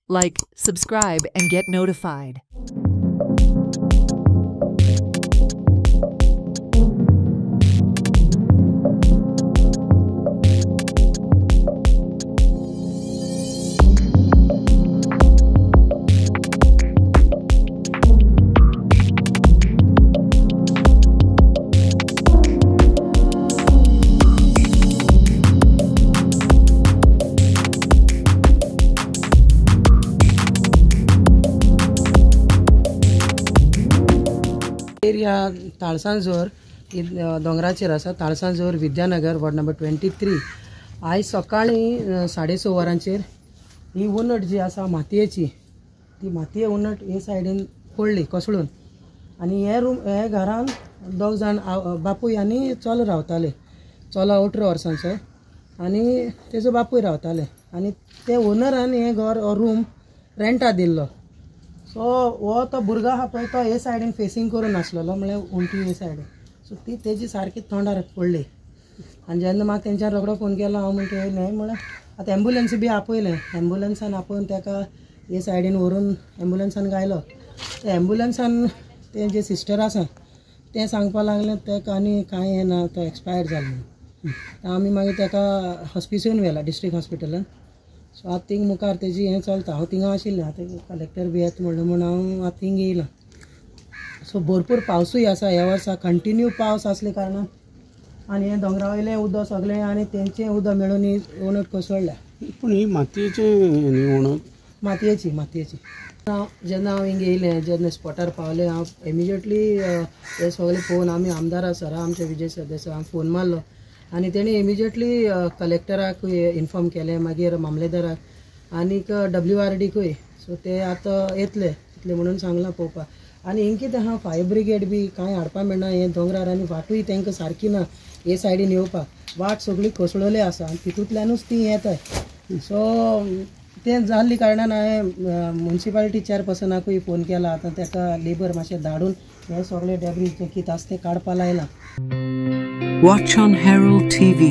Like, subscribe, and get notified. Area ताळसांजोर दोंगराचेर आसा। ताळसांजोर विद्यानगर वॉर्ड नंबर 23। आज सकाळी 6:30 वरांचेर ही उनट जी आसा मातयेची, ती मातये उनट हे सायडीन पडली कोसळून। आनी हे घरान दोग जाण बापूय आनी चलो रावताले। चलो 18 वर्सांचो आनी तेजो बापूय रावताले। आनी ते ओनरान हे घर रूम रेंटा दिल्लो। सो हो तो भुरगो आहा पळय तो हे सायडीन फेसिंग करून आसलेलो, म्हळ्यार उंटी हे सायडीन। सो ती तेजी सारकी तोंडार पडली। आनी जेन्ना म्हाका तेंच्यान रोखडो फोन केलो, हांव म्हणटा न्हय म्हळ्यार आतां एम्बुलन्स बी आपयलें। एम्बुलन्सान आपोवन ताका हे सायडीन व्हरून एम्बुलन्सान गायलो। त्या एम्बुलन्सान ते जे सिस्टर आसा ते सांगपा लागले ताका आनी कांय हें ना, तो एक्सपायर जालो। आमी मागीर ताका हॉस्पिसियोन व्हेला, डिस्ट्रिक्ट हॉस्पिटलान। सो आतां थिंग मुखार तेजी हें चलता। हांव थिंगा आशिल्लें, आतां कलेक्टर बी येता म्हणून हांव आतां थिंग येयलां। सो भरपूर पावसूय आसा ह्या वर्सा, कंटिन्यू पावस आसले कारणान आनी हें दोंगरा वयलें उदक सगळें आनी तेंचें उदक मेळून ही उणट कोसळ्ळ्या। पूण ही मातयेची उणट मातयेची जेन्ना हांव हिंग येयलें, जेन्ना स्पॉटार पावलें, हांव इमिजिएटली हे सगळें पळोवन आमी आमदार सरा आमचे विजय सरदेसाय हांव फोन मारलो आनी तेणी इमिजिएटली कलेक्टराक इन्फॉर्म केलें, मागीर मामलेदाराक आनीक WRDकूय। सो ते आतां येतले म्हणून सांगलां पळोवपाक। आनी हिंग कितें आहा, फायर ब्रिगेड बी कांय हाडपा मेळना हे दोंगरार, आनी वाटूय तांकां सारकी ना हे सायडीन येवपाक। वाट सगळी कोसळ्ळी आसा आनी तितूंतल्यानूच ती येताय। सो तें जाल्ली कारणान हांवें म्युनिसिपालिटी चेअरपर्सनाकूय फोन केला। आतां ताका लेबर मातशें धाडून हे सगळे डेब्रीज जे कितें आसा तें काडपा लायलां। Watch on Herald TV.